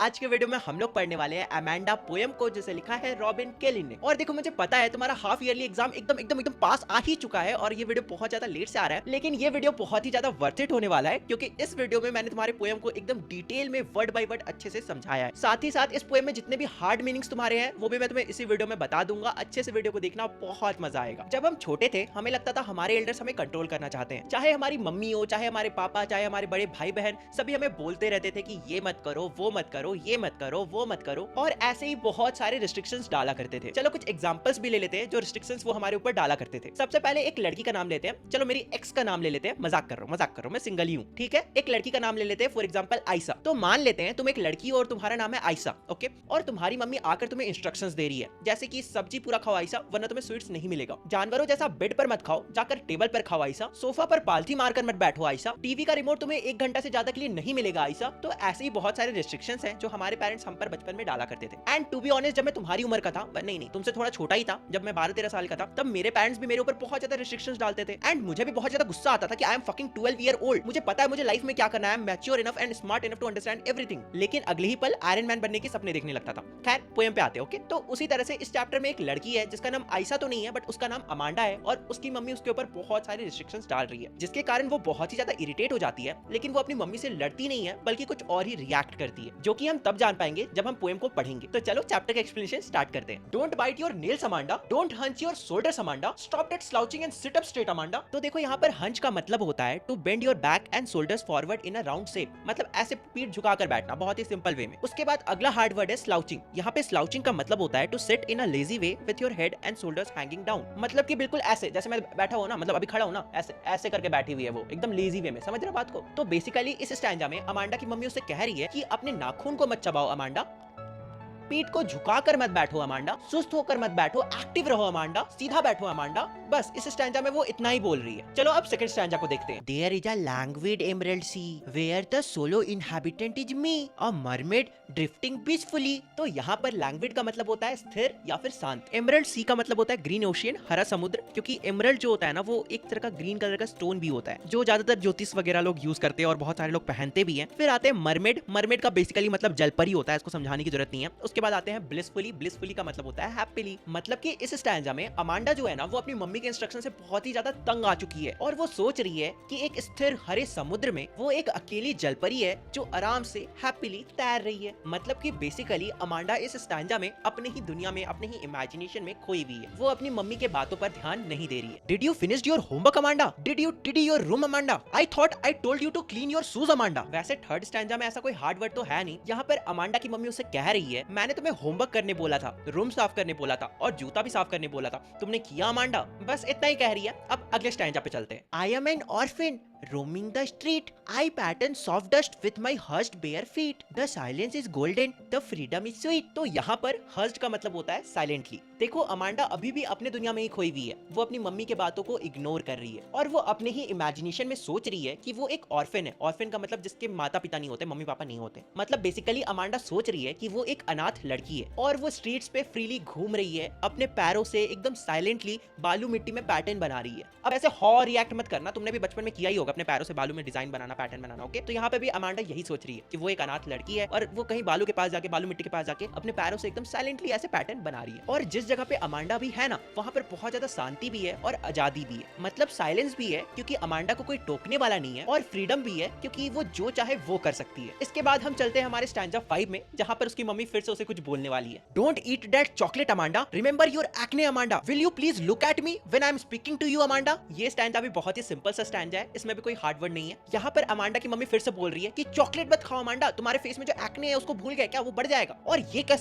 आज के वीडियो में हम लोग पढ़ने वाले हैं अमांडा पोयम को, जिसे लिखा है रॉबिन केलिन ने। और देखो, मुझे पता है तुम्हारा हाफ ईयरली एग्जाम एकदम एकदम एकदम पास आ ही चुका है और ये वीडियो बहुत ज्यादा लेट से आ रहा है, लेकिन ये वीडियो बहुत ही ज्यादा वर्थ इट होने वाला है क्योंकि इस वीडियो में मैंने तुम्हारे पोयम को एकदम डिटेल में वर्ड बाय वर्ड अच्छे से समझाया है। साथ ही साथ इस पोयम में जितने भी हार्ड मीनिंग्स तुम्हारे हैं वो भी मैं तुम्हें इसी वीडियो में बता दूंगा। अच्छे से वीडियो को देखना, बहुत मजा आएगा। जब हम छोटे थे हमें लगता था हमारे एल्डर्स हमें कंट्रोल करना चाहते हैं, चाहे हमारी मम्मी हो, चाहे हमारे पापा, चाहे हमारे बड़े भाई बहन, सभी हमें बोलते रहते थे कि ये मत करो, वो मत करो, ये मत करो, वो मत करो, और ऐसे ही बहुत सारे रिस्ट्रिक्शंस डाला करते थे। चलो कुछ एग्जांपल्स भी ले लेते हैं जो रिस्ट्रिक्शंस वो हमारे ऊपर डाला करते थे। सबसे पहले एक लड़की का नाम लेते हैं। चलो मेरी एक्स का नाम ले लेते हैं, मजाक कर रहा हूं, मैं सिंगल ही हूं, ठीक है। एक लड़की का नाम ले लेते हैं, फॉर एग्जांपल आयशा। तो मान लेते हैं तुम एक लड़की हो और तुम्हारा नाम है आयशा, ओके, और तुम्हारी मम्मी आकर तुम्हें इंस्ट्रक्शंस दे रही है, जैसे कि सब्जी पूरा खाओ आयशा, वरना तुम्हें स्वीट्स नहीं मिलेगा। जानवरों जैसा बेड पर मत खाओ, जाकर टेबल पर खाओ आयशा। सोफा पर पालथी मारकर मत बैठो आयशा। टीवी का रिमोट तुम्हें 1 घंटा से ज्यादा के लिए नहीं मिलेगा आयशा। तो ऐसे ही बहुत सारे रिस्ट्रिक्शंस हैं जो हमारे पेरेंट्स हम पर बचपन में डाला करते थे। एंड टू बी ऑनेस्ट, जब मैं तुम्हारी उम्र का था, नहीं तुमसे थोड़ा छोटा ही था, जब मैं 12-13 साल का था, तब मेरे पेरेंट्स भी मेरे ऊपर बहुत ज्यादा रिस्ट्रिक्शंस डालते थे। एंड मुझे भी बहुत ज्यादा गुस्सा आता था कि I am fucking 12 year old, मुझे पता है मुझे लाइफ में क्या करना है, mature enough and smart enough to understand everything. लेकिन अगले ही पल आयरन मैन बनने के सपने देखने लगता था। खैर, पोयम पे आते हैं, ओके। तो उसी तरह से इस चैप्टर में एक लड़की है जिसका नाम आयशा तो नहीं है, बट उसका नाम अमांडा है, और उसकी मम्मी उसके ऊपर बहुत सारे रिस्ट्रिक्शंस डाल रही है, जिसके कारण वो बहुत ही ज्यादा इरिटेट हो जाती है। लेकिन वो अपनी मम्मी से लड़ती नहीं है, बल्कि कुछ और ही रिएक्ट करती है, जो कि हम तब जान पाएंगे जब हम पोयम को पढ़ेंगे। तो चलो चैप्टर का एक्सप्लेनेशन स्टार्ट करते हैं। Don't bite your nails Amanda, don't hunch your shoulders Amanda, stop that slouching and sit up straight Amanda. तो देखो, यहाँ पर हंच का मतलब होता है to bend your back and shoulders forward in a round shape, मतलब ऐसे पीठ झुकाकर बैठना, बहुत ही सिंपल वे में। उसके बाद अगला हार्ड वर्ड है स्लाउचिंग। यहाँ पे स्लाउचिंग का मतलब होता है to sit in a lazy way with your head and shoulders hanging down, मतलब कि बिल्कुल ऐसे जैसे मैं बैठा हूं ना, मतलब अभी खड़ा हूं ना, ऐसे ऐसे करके बैठी हुई है वो, एकदम लेजी वे में। समझ रहे हो बात को? तो बेसिकली इस स्टैंजा में अमांडा की मम्मी उससे कह रही है कि अपने नाखून को मत चबाओ अमांडा, पीठ को झुकाकर मत बैठो अमांडा, सुस्त होकर मत बैठो, एक्टिव रहो अमांडा, सीधा बैठो अमांडा। बस इस स्टैंजा में वो इतना ही बोल रही है। चलो अब सेकंड स्टैंजा को देखते हैं। There is a languid emerald sea where the solo inhabitant is me, a mermaid drifting peacefully। तो यहाँ पर लैंग्विड का मतलब होता है स्थिर या फिर शांत। एमरल्ड सी का मतलब होता है ग्रीन ओशियन, हरा समुद्र, क्योंकि एमरल्ड जो होता है ना, वो एक तरह का ग्रीन कलर का स्टोन भी होता है, जो ज्यादातर ज्योतिष वगैरह लोग यूज करते हैं और बहुत सारे लोग पहनते भी हैं। फिर आते हैं मरमेड। मरमेड का बेसिकली मतलब जलपरी होता है, इसको समझाने की जरूरत नहीं है। उसके बाद आते हैं ब्लिसफुली। ब्लिसफुली का मतलब होता है हैप्पीली, मतलब कि इस स्टैंजा में अमांडा जो है ना, वो अपनी मम्मी के इंस्ट्रक्शन से बहुत ही ज्यादा तंग आ चुकी है और वो सोच रही है कि एक स्थिर हरे समुद्र में वो एक अकेली जलपरी है जो आराम से हैप्पीली तैर रही है। मतलब कि बेसिकली अमांडा इस स्टैंजा में अपने ही दुनिया में, अपने ही इमेजिनेशन में खोई हुई है। वो अपनी मम्मी के बातों पर ध्यान नहीं दे रही है। Did you finish your homework Amanda? Did you tidy your room Amanda? I thought I told you to clean your shoes Amanda. वैसे थर्ड स्टैंजा में ऐसा कोई हार्ड वर्ड तो है नहीं। यहाँ पर अमांडा की मम्मी उसे कह रही है, मैंने तुम्हें होमवर्क करने बोला था, रूम साफ करने बोला था और जूता भी साफ करने बोला था, तुमने किया अमांडा? बस इतना ही कह रही है। अब अगले स्टैंजा पे चलते हैं। I am N orphan roaming the street, I pattern soft dust with my hushed bare feet, the silence is golden, the freedom is sweet। तो यहाँ पर hushed का मतलब होता है साइलेंटली। देखो, अमांडा अभी भी अपने दुनिया में ही खोई हुई है, वो अपनी मम्मी के बातों को इग्नोर कर रही है और वो अपने ही इमेजिनेशन में सोच रही है कि वो एक ऑर्फन है। ऑर्फन का मतलब जिसके माता पिता नहीं होते, मम्मी पापा नहीं होते। मतलब बेसिकली अमांडा सोच रही है कि वो एक अनाथ लड़की है और वो स्ट्रीट्स पे फ्रीली घूम रही है, अपने पैरों से एकदम साइलेंटली बालू मिट्टी में पैटर्न बना रही है। अब ऐसे हॉ रिएक्ट मत करना, तुमने भी बचपन में किया ही होगा, अपने पैरों से बालू में डिजाइन बनाना, पैटर्न बनाना, ओके। तो यहाँ पे भी अमांडा यही सोच रही है कि वो एक अनाथ लड़की है और वो कहीं बालू के पास जाके, बालू मिट्टी के पास जाके अपने पैरों से एकदम साइलेंटली ऐसे पैटर्न बना रही है। और जिस जगह पे अमांडा भी है ना, वहाँ पर बहुत ज्यादा शांति भी है और आजादी भी है, मतलब साइलेंस भी है क्योंकि अमांडा को कोई टोकने वाला नहीं है, और फ्रीडम भी है क्योंकि वो जो चाहे वो कर सकती है। इसके बाद हम चलते हैं हमारे स्टैंजा 5 में, जहाँ पर उसकी मम्मी फिर से उसे कुछ बोलने वाली है। Don't eat that chocolate Amanda, remember your acne Amanda, will you please look at me when I am speaking to you Amanda. ये स्टैंजा भी बहुत ही सिंपल सा स्टैंजा है, इसमें भी कोई हार्ड वर्ड नहीं है। यहाँ पर अमांडा की मम्मी फिर से बोल रही है कि चॉकलेट मत खाओ अमांडा, तुम्हारे फेस में जो एक्ने है उसको भूल गए क्या, वो बढ़ जाएगा। और ये कैसा